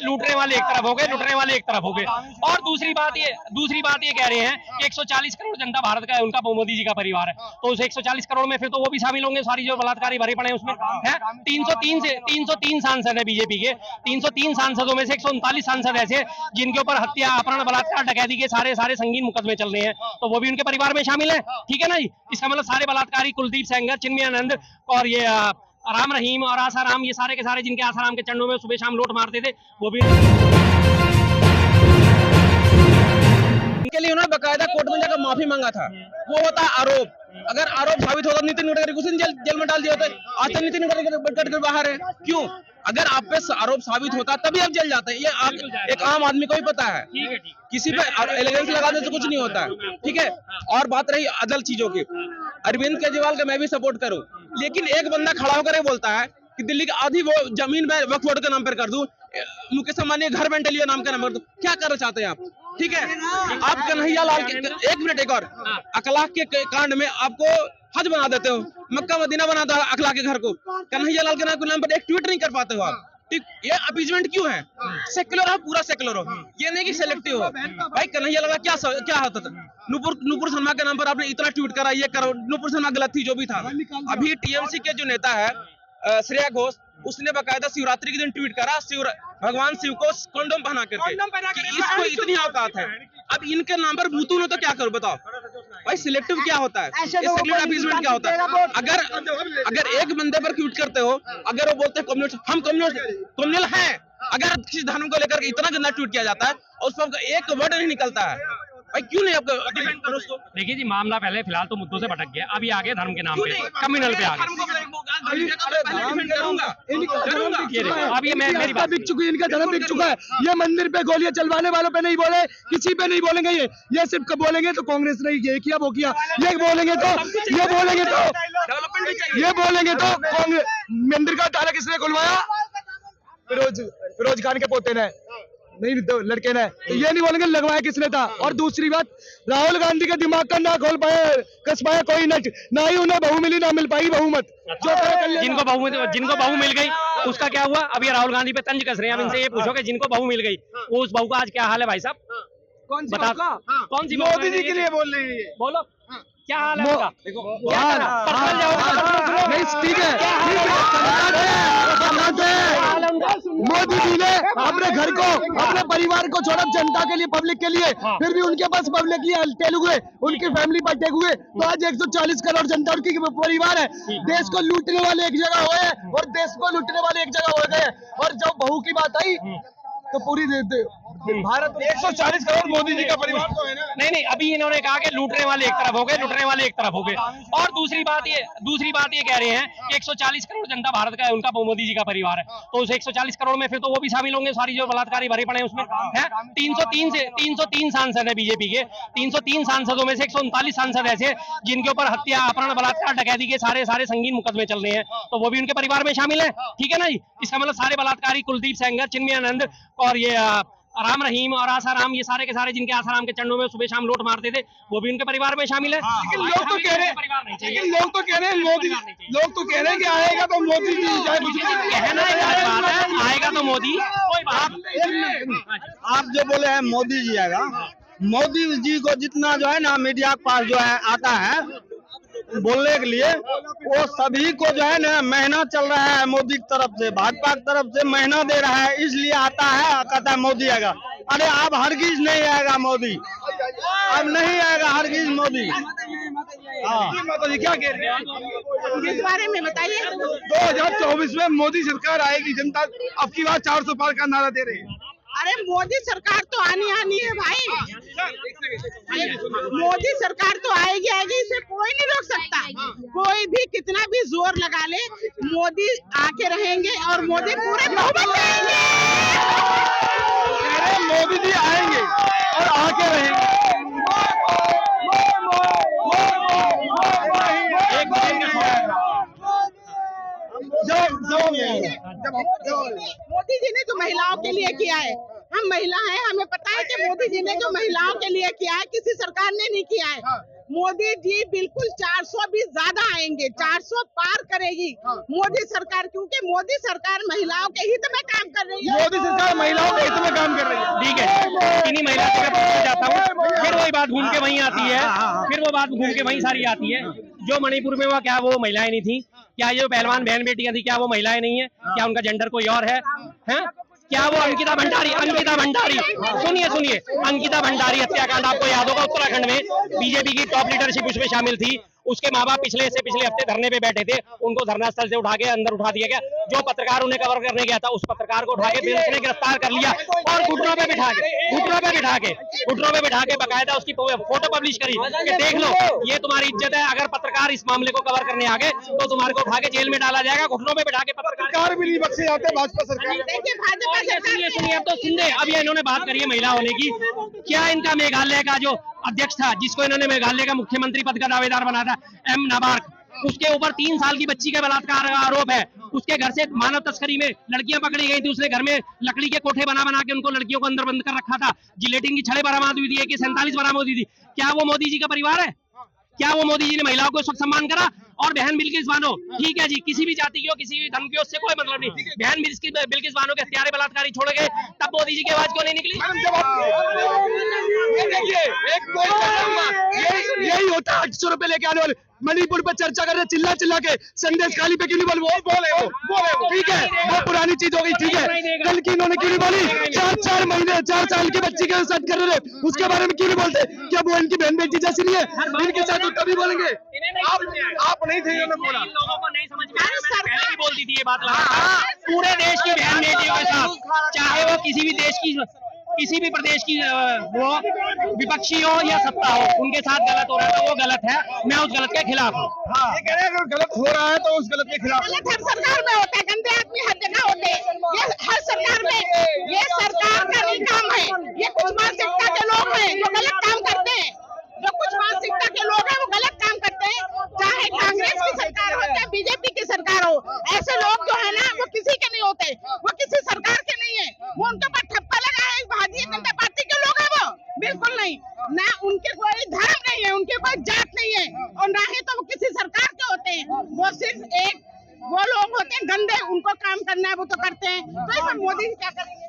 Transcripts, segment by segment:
लूटने वाले एक तरफ हो गए, लुटने वाले एक तरफ हो गए। और दूसरी बात ये कह रहे हैं कि 140 करोड़ जनता भारत का है, उनका मोदी जी का परिवार है, तो उस 140 करोड़ में फिर तो वो भी शामिल होंगे, सारी जो बलात्कारी भरे पड़े हैं उसमें है। 303 सांसद है बीजेपी के, 303 सांसदों में से 139 सांसद ऐसे जिनके ऊपर हत्या, अपहरण, बलात्कार, डकैती के सारे संगीन मुकदमे चल रहे हैं, तो वो भी उनके परिवार में शामिल है। ठीक है ना जी, इसका मतलब सारे बलात्कारी कुलदीप सेंगर, चिन्मयानंद और ये राम रहीम और आसाराम, ये सारे के सारे जिनके आसाराम के चरणों में सुबह शाम लोट मारते थे, वो भी इनके लिए उन्होंने बकायदा कोर्ट में जाकर माफी मांगा था। वो होता आरोप, अगर आरोप साबित होता नितिन गडकरी को जेल में डाल दिया होता। आज तक नितिन गडकरी बाहर है, क्यों? अगर आप पे आरोप साबित होता तभी आप जेल जाते हैं। ये एक आम आदमी को भी पता है, किसी पे एलिगेंस लगाने से कुछ नहीं होता है। ठीक है, और बात रही अदल चीजों की, अरविंद केजरीवाल का मैं भी सपोर्ट करूं, लेकिन एक बंदा खड़ा होकर बोलता है कि दिल्ली की आधी वो जमीन में वक्फ बोर्ड के नाम पर कर दूं, मुकेश अंबानी घर मेंटलिया नाम का नाम कर दूं। क्या करना चाहते हैं आप? ठीक है, आप कन्हैया लाल के एक मिनट, एक और अखलाक के कांड में आपको हज बना देते हो, मक्का मदीना बना दो अखलाक के घर को, कन्हैया लाल के नाम पर एक ट्वीट नहीं कर पाते हो आप। ठीक, ये अपीजमेंट क्यों है? सेक्युलर हो, पूरा सेक्युलर हो, ये नहीं कि सिलेक्टिव हो। भाई कन्हैया लाल क्या होता था? नूपुर शर्मा के नाम पर आपने इतना ट्वीट करा, ये करो, नूपुर शर्मा गलत थी जो भी था। अभी टीएमसी के जो नेता है श्रेया घोष, उसने बकायदा शिवरात्रि के दिन ट्वीट करा, भगवान शिव को कंडोम पहना करके, कि इसको इतनी औकात है। अब इनके नाम पर भूतू ने तो क्या करो बताओ भाई? सिलेक्टिव क्या होता है? सिलेक्टिव अपीजमेंट क्या होता है? अगर एक बंदे पर ट्वीट करते हो, अगर वो बोलते हैं कम्युनिस्ट, हम कम्युनल हैं, अगर किसी धर्म को लेकर इतना गंदा ट्वीट किया जाता है और उस पर एक वर्ड नहीं निकलता है, भाई क्यों नहीं आपको डिफेंड करो उसको? देखिए जी, मामला पहले फिलहाल तो मुद्दों से भटक गया, अभी आगे धर्म के नाम पे कम्युनल पे आ गए। अब ये मेरी बात बिक चुकी है, इनका धर्म बिक चुका है। ये मंदिर पे गोलियां चलवाने वालों पे नहीं बोले, किसी पे नहीं बोलेंगे। ये सिर्फ बोलेंगे तो कांग्रेस ने ये किया वो किया, ये बोलेंगे तो कांग्रेस। मंदिर का ताला किसने खुलवाया? फिरोज खान के पोते ने, नहीं तो लड़के ने। तो ये नहीं बोलेंगे लगवाया किसने था। और दूसरी बात, राहुल गांधी का दिमाग का ना खोल पाए, कस पाया कोई ना ही उन्हें बहू मिली, ना मिल पाई बहुमत। जिनको बहू मिल गई उसका क्या हुआ? अभी राहुल गांधी पे तंज कस रहे हैं। अब इनसे ये पूछो कि जिनको बहू मिल गई, वो उस बहू का आज क्या हाल है भाई साहब? कौन सी मोदी जी के लिए बोल रहे हैं? बोलो क्या हाल है उनका? ठीक है, मोदी जी ने अपने घर को, अपने परिवार को छोड़ा जनता के लिए, पब्लिक के लिए, फिर भी उनके पास पब्लिक तेलुगु है, उनकी फैमिली पर टेक हुए। तो आज 140 करोड़ जनता उनकी परिवार है। देश को लूटने वाले एक जगह हुए और देश को लूटने वाले एक जगह हो गए। और जब बहू की बात आई तो पूरी भारत 140 करोड़ मोदी जी का परिवार तो है ना। नहीं, अभी इन्होंने कहा कि लूटने वाले एक तरफ हो गए, लुटने वाले एक तरफ हो गए। और दूसरी बात ये कह रहे हैं कि 140 करोड़ जनता भारत का है, उनका मोदी जी का परिवार है, तो उस 140 करोड़ में फिर तो वो भी शामिल होंगे, सारी जो बलात्कारी भरे पड़े हैं उसमें है। 303 सांसद है बीजेपी के, 303 सांसदों में से 139 सांसद ऐसे जिनके ऊपर हत्या, अपहरण, बलात्कार, डकैती के सारे संगीन मुकदमे चल रहे हैं, तो वो भी उनके परिवार में शामिल है। ठीक है ना जी, इसका मतलब सारे बलात्कारी कुलदीप सेंगर, चिन्मयानंद और ये राम रहीम और आसाराम, ये सारे के सारे जिनके आसाराम के चरणों में सुबह शाम लोट मारते थे, वो भी उनके परिवार में शामिल है। लेकिन लोग तो कह रहे हैं मोदी, लोग तो कह रहे हैं कि आएगा तो मोदी जी, कहना एक बात है, आएगा तो मोदी, कोई बात। आप जो बोले हैं मोदी जी आएगा, मोदी जी को जितना जो है ना मीडिया के पास जो है आता है बोलने के लिए, वो सभी को जो है ना महीना चल रहा है मोदी की तरफ से, भाजपा की तरफ से महीना दे रहा है, इसलिए आता है, कहता है मोदी आएगा। अरे अब हरगिज नहीं आएगा मोदी, अब नहीं आएगा हरगिज मोदी। क्या कह रहे हैं इस बारे में बताइए। 2024 में मोदी सरकार आएगी, जनता अब की बार 400 पार का नारा दे रही है। अरे मोदी सरकार तो आनी है भाई, मोदी सरकार तो आएगी, इसे कोई नहीं रोक सकता। कोई भी कितना भी जोर लगा ले, मोदी आके रहेंगे और मोदी पूरे बहुमत से आएंगे। मोदी जी आएंगे और आके रहेंगे। मोदी जी ने जो महिलाओं के लिए किया है, हम महिला हैं, हमें पता है कि मोदी जी ने जो महिलाओं के लिए किया है किसी सरकार ने नहीं किया है। मोदी जी बिल्कुल 400 भी ज्यादा आएंगे, 400 पार करेगी मोदी सरकार, क्योंकि मोदी सरकार महिलाओं के हित में काम कर रही है। मोदी सरकार महिलाओं के हित में काम कर रही है। ठीक है, इन्हीं महिला से मैं पूछना चाहता हूँ, फिर वही बात घूम के वहीं आती है, फिर वो बात घूम के वहीं सारी आती है। जो मणिपुर में हुआ, क्या वो महिलाएं नहीं थी? क्या ये पहलवान बहन बेटियां थी, क्या वो महिलाएं नहीं है? क्या उनका जेंडर कोई और है? क्या वो अंकिता भंडारी सुनिए अंकिता भंडारी हत्याकांड आपको याद होगा, उत्तराखंड में बीजेपी की टॉप लीडरशिप उसमें शामिल थी। उसके माँ बाप पिछले हफ्ते धरने पे बैठे थे, उनको धरना स्थल से उठा के अंदर उठा दिया गया। जो पत्रकार उन्हें कवर करने गया था, उस पत्रकार को उठा के पुलिस ने गिरफ्तार कर लिया और घुटनों पे बिठा के बकायदा उसकी फोटो पब्लिश करी कि देख लो, ये तुम्हारी इज्जत है, अगर पत्रकार इस मामले को कवर करने आ गए तो तुम्हारे को उठा के जेल में डाला जाएगा। घुटनों पे बिठा के पत्रकार भी नहीं बख्शे जाते भाजपा सरकार। सुनिए, अब तो सुन अब ये इन्होंने बात करी है महिला होने की। क्या इनका मेघालय का जो अध्यक्ष था, जिसको इन्होंने मेघालय का मुख्यमंत्री पद का दावेदार बना था, एम नाबार्क, उसके ऊपर 3 साल की बच्ची का बलात्कार आरोप है। उसके घर से मानव तस्करी में लड़कियां पकड़ी गई थी। उसने घर में लकड़ी के कोठे बना के उनको लड़कियों को अंदर बंद कर रखा था। जिलेटिन की छड़ें बरामद हुई थी, 47 बरामद हुई थी। क्या वो मोदी जी का परिवार है? क्या वो मोदी जी ने महिलाओं को सब सम्मान करा? और बहन बिल्किस बानो, ठीक है जी, किसी भी जाति की हो, किसी भी धर्म की हो, उससे कोई मतलब नहीं। बहन बिल्किस बानो के हत्यारे बलात्कारी छोड़े गए, तब मोदी जी की आवाज क्यों नहीं निकली? यही होता है 800 रुपए लेके आने वाले मणिपुर पे चर्चा कर रहे, चिल्ला के संदेश खाली पे क्यों नहीं बोले? ठीक है, वो पुरानी चीज हो गई। ठीक है, कल की इन्होंने क्यों नहीं बोली? 4 साल की बच्ची के साथ कर रहे थे, उसके बारे में क्यों नहीं बोलते? क्या वो इनकी बहन बेटी जैसी नहीं है? इनके साथ तो तभी बोलेंगे। आप नहीं थे, इन्होंने बोला। लोगों को नहीं समझ में आया, मैं पहले भी बोल दी थी ये बात पूरे देश की बहन बेटियों के साथ, चाहे वो किसी भी देश की, किसी भी प्रदेश की वो विपक्षी हो या सत्ता हो, उनके साथ गलत हो रहा है तो वो गलत है। मैं उस गलत के खिलाफ हूँ। ये कह रहे हैं अगर गलत हो रहा है तो उस गलत के खिलाफ। गलत हर सरकार में होता है, गंदे आदमी हर जगह होते हैं, ये हर सरकार में। ये सरकार का नहीं काम है, ये कुछ मानसिकता के लोग हैं जो गलत काम करते हैं। जो कुछ मानसिकता के लोग हैं वो गलत काम करते हैं, चाहे कांग्रेस की सरकार हो चाहे बीजेपी की सरकार हो। ऐसे लोग जो है ना, वो किसी के नहीं होते, वो किसी सरकार के नहीं है। वो उनके ऊपर ठप्पा लगा है, भारतीय जनता पार्टी के लोग हैं वो, बिल्कुल नहीं। ना उनके कोई धर्म नहीं है, उनके कोई जात नहीं है, और ना ही तो वो किसी सरकार के होते हैं। वो सिर्फ एक वो लोग होते हैं गंदे, उनको काम करना है वो तो करते हैं। तो इसमें मोदी जी क्या करेंगे?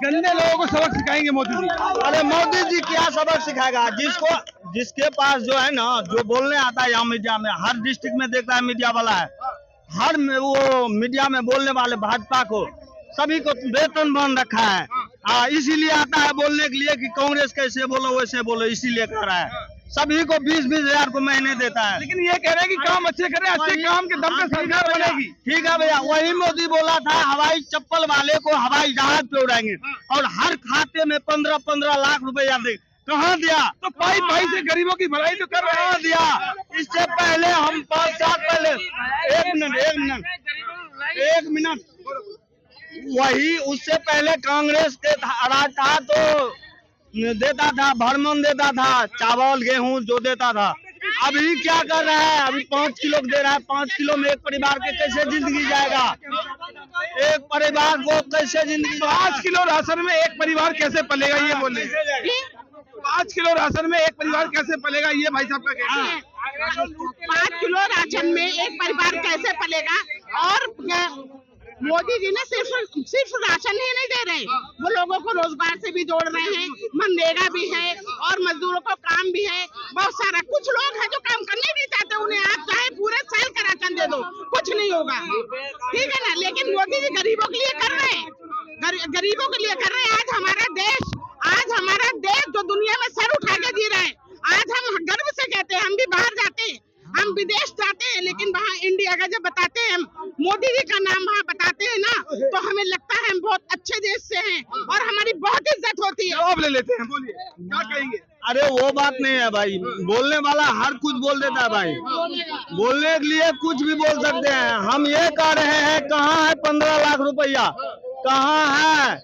गंदे लोगों को सबक सिखाएंगे मोदी जी। अरे मोदी जी क्या सबक सिखाएगा? जिसके पास जो है ना, जो बोलने आता है यहाँ मीडिया में, हर डिस्ट्रिक्ट में देखता है मीडिया वाला है, हर में वो मीडिया में बोलने वाले भाजपा को सभी को वेतन बंद रखा है। इसीलिए आता है बोलने के लिए कि कांग्रेस कैसे बोलो वैसे बोलो, इसीलिए कर रहा है। सभी को 20-20 हजार को महीने देता है। लेकिन ये कह रहे हैं कि काम अच्छे करें, अच्छे काम के दम पे सरकार बनेगी। ठीक है भैया, वही मोदी बोला था हवाई चप्पल वाले को हवाई जहाज पे उड़ाएंगे, और हर खाते में 15-15 लाख रुपया दे। कहाँ दिया? तो पाई से गरीबों की भलाई तो कर रहे हैं। दिया? इससे पहले हम 5 साल पहले, एक मिनट, वही उससे पहले कांग्रेस के राज था तो देता था, भरमन देता था, चावल गेहूं जो देता था। अभी क्या कर रहा है? अभी 5 किलो दे रहा है। 5 किलो में एक परिवार के कैसे जिंदगी जाएगा? एक परिवार को कैसे जिंदगी? 5 किलो राशन में एक परिवार कैसे पलेगा, ये बोले। 5 किलो राशन में एक परिवार कैसे पलेगा, ये भाई साहब का कहना है। 5 किलो राशन में एक परिवार कैसे पलेगा? और मोदी जी ने सिर्फ राशन ही नहीं दे रहे, वो लोगों को रोजगार से भी जोड़ रहे हैं। मनरेगा भी है और मजदूरों को काम भी है, बहुत सारा। कुछ लोग हैं जो काम करने नहीं चाहते, उन्हें आप चाहे पूरे साल का राशन दे दो, कुछ नहीं होगा, ठीक है ना। लेकिन मोदी जी गरीबों के लिए कर रहे हैं, गरीबों के लिए कर रहे हैं। आज हमारा देश जो दुनिया में सर उठा के जी रहा है, आज हम गर्व से कहते हैं, हम भी बाहर जाते हैं, हम विदेश जाते हैं, लेकिन वहाँ इंडिया का जब बताते हैं, मोदी जी का नाम वहाँ बताते हैं ना, तो हमें लगता है हम बहुत अच्छे देश से हैं और हमारी बहुत इज्जत होती है। जवाब ले लेते हैं, बोलिए क्या कहेंगे? अरे वो बात नहीं है भाई, बोलने वाला हर कुछ बोल देता है भाई, बोलने के लिए कुछ भी बोल सकते हैं। हम ये कह रहे हैं, कहाँ है 15 लाख रुपया? कहाँ है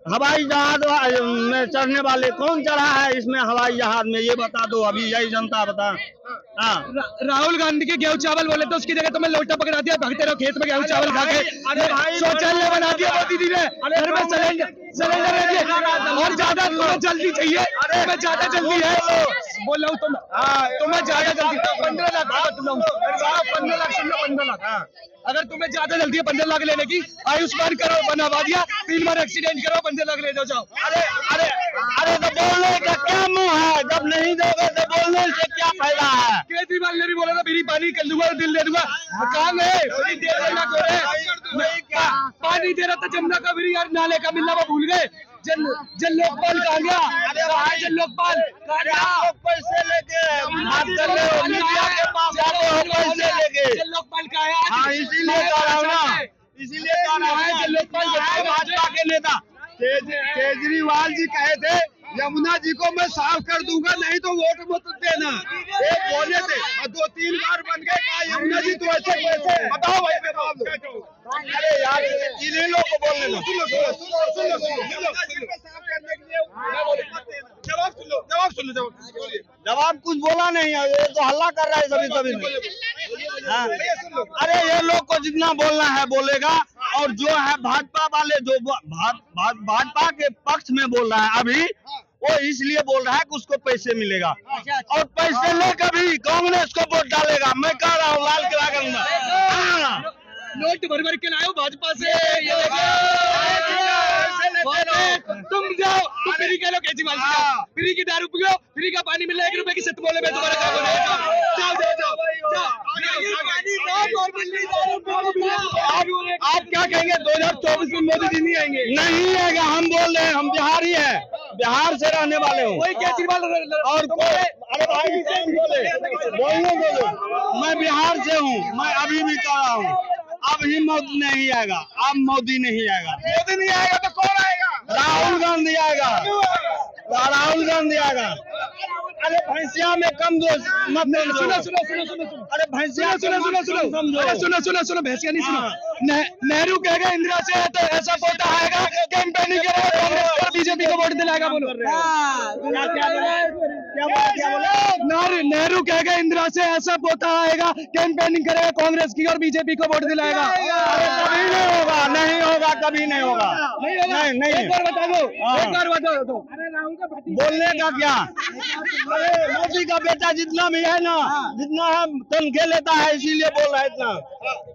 हवाई जहाज में चढ़ने वाले? कौन चढ़ा है इसमें हवाई जहाज में? ये बता दो, अभी यही जनता बता। राहुल गांधी के गेहूं चावल बोले तो उसकी जगह तुम्हें लोटा पकड़ा दिया, भागते रहो खेत में गेहूं चावल खा के। शौचालय बना दिया मोदी जी ने, घर में सिलेंडर और ज्यादा तुम्हें जल्दी चाहिए, तुम्हें ज्यादा जल्दी है। बोल रहा हूँ तुम्हें ज्यादा जल्दी 15 लाख 15 लाख सुन लो 15 लाख अगर तुम्हें ज्यादा जल्दी है 15 लाख लेने की, आयुष्मान करो बनवा दिया, 3 बार एक्सीडेंट करो, 15 लाख ले जाओ। अरे अरे अरे तो बोलने का क्या मुंह है? जब नहीं दोगे तो बोलने से क्या फायदा है? केजरीवाल ने भी बोला था मेरी पानी कर दूंगा, दिल दे दूंगा, कहाँ गए? पानी दे रहा था जमुना का भी यार, नाले का मिलना वो भूल गए। जल लोकपाल कहाँ गया? जल लोकपाल पैसे लेके बात कर रहे हो, मीडिया के पास जाते हो पैसे लेके। जल लोकपाल का है, हाँ इसीलिए कह रहा हूँ ना, इसीलिए कह रहा हूँ जल लोकपाल भाजपा के नेता केजरीवाल जी कहे थे यमुना जी को मैं साफ कर दूंगा, नहीं तो वोट मत देना। एक बोले थे और 2-3 बार बन गए, कहा यमुना जी तो ऐसे कैसे? बताओ भाई जवाब दो। अरे यार इन्हीं लोग को बोलने दो। जवाब कुछ बोला नहीं है, ये तो हल्ला कर रहा है सभी। हाँ। अरे ये लोग को जितना बोलना है बोलेगा, और जो है भाजपा वाले जो भाजपा के पक्ष में बोल रहा है अभी, वो इसलिए बोल रहा है कि उसको पैसे मिलेगा, और पैसे लेकर भी कांग्रेस को वोट डालेगा। मैं कह रहा हूँ लाल किला के अंदर नोट भर भर के लाओ भाजपा से, तुम जाओ फ्री के लो, केजरीवाल फ्री की दारू पियो, फ्री का पानी मिल रहा है, 1 रुपए की सत बोले में तुम्हारा क्या आप क्या कहेंगे? 2024 में मोदी जी नहीं आएंगे? नहीं आएगा, हम बोल रहे हैं, हम बिहारी है, बिहार से रहने वाले हूँ। कोई केजरीवाल और अरे भाई बोलो, मैं बिहार से हूँ, मैं अभी भी कह रहा हूँ अब ही मोदी नहीं आएगा, अब मोदी नहीं आएगा। मोदी नहीं आएगा तो कौन आएगा? राहुल गांधी आएगा, राहुल गांधी आएगा। अरे भैंसिया में कम दो मत सुनो अरे भैंसिया सुनो भैंसिया नहीं सुनो। नेहरू कहेगा इंदिरा से तो ऐसा पोता आएगा, कैंपेनिंग करेगा कांग्रेस और बीजेपी को वोट दिलाएगा। बोलो नेहरू कहेगा इंदिरा से ऐसा पोता आएगा, कैंपेनिंग करेगा कांग्रेस की और बीजेपी को वोट दिलाएगा। कभी नहीं होगा, नहीं होगा, कभी नहीं होगा, नहीं। एक बार बता दो, एक बार बता दो। बोलने का क्या? अरे मोदी का बेटा जितना भी है ना, जितना हम तनख्वाह लेता है इसीलिए बोल रहा है इतना।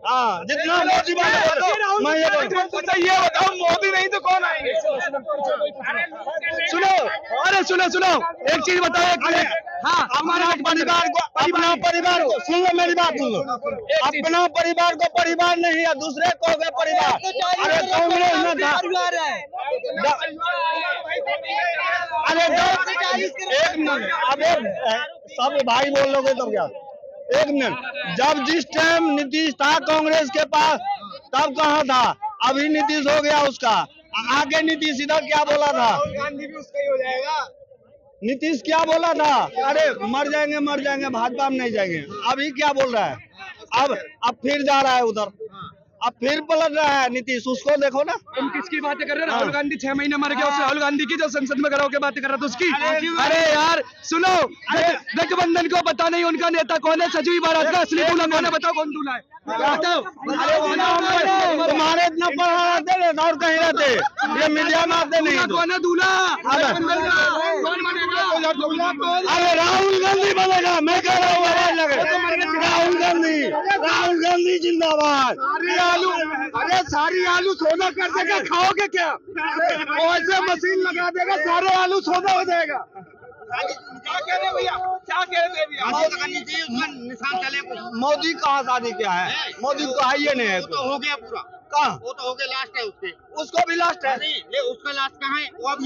हाँ जितना मोदी मैं ये बताओ मोदी नहीं तो कौन आएंगे? सुनो, अरे सुनो एक चीज बताओ। हाँ हमारा परिवार को, अपना परिवार को सुन लो, मेरी बात सुन लो। अपना परिवार को परिवार नहीं है, दूसरे को हो गया परिवार। अरे कांग्रेस में अरे एक मिनट, अबे सब भाई बोल लोगे तो क्या? एक मिनट, जब जिस टाइम नीतीश था कांग्रेस के पास तब कहाँ था? अभी नीतीश हो गया उसका, आगे नीतीश इधर क्या बोला था? गांधी भी उसका ही हो जाएगा। नीतीश क्या बोला था? अरे मर जाएंगे भाजपा में नहीं जाएंगे। अभी क्या बोल रहा है? अब फिर जा रहा है उधर, अब फिर पलट रहा है नीतीश, उसको देखो ना। तुम किसकी बातें कर रहे हो? राहुल गांधी 6 महीने मर गया, उस राहुल गांधी की जो संसद में खड़ा होकर बातें कर रहा था उसकी। अरे यार सुनो, गठबंधन को पता नहीं उनका नेता कौन है, सचिव महाराज का असली दूल्हा कौन है? बताओ कौन दूल्हा है? तुम्हारे इतना पढ़ा रहते और कहीं रहते, ये मीडिया में आते नहीं। कौन है दूल्हा? कौन बनेगा? अरे राहुल गांधी बनेगा, मैं कह रहा हूँ आवाज लगे। राहुल गांधी जिंदाबाद। अरे सारी आलू सोना कर देगा, खाओगे क्या? ऐसे मशीन लगा देगा, सारे आलू सोना हो जाएगा। क्या कह रहे भैया? क्या कह रहे भैया? निशान चले। मोदी कहाँ शादी क्या है? मोदी को है ये नहीं है, तो हो गया पूरा। कहाँ? वो तो हो गया, लास्ट है उसके। उसको भी लास्ट है। नहीं, उसका लास्ट कहाँ है? वो अब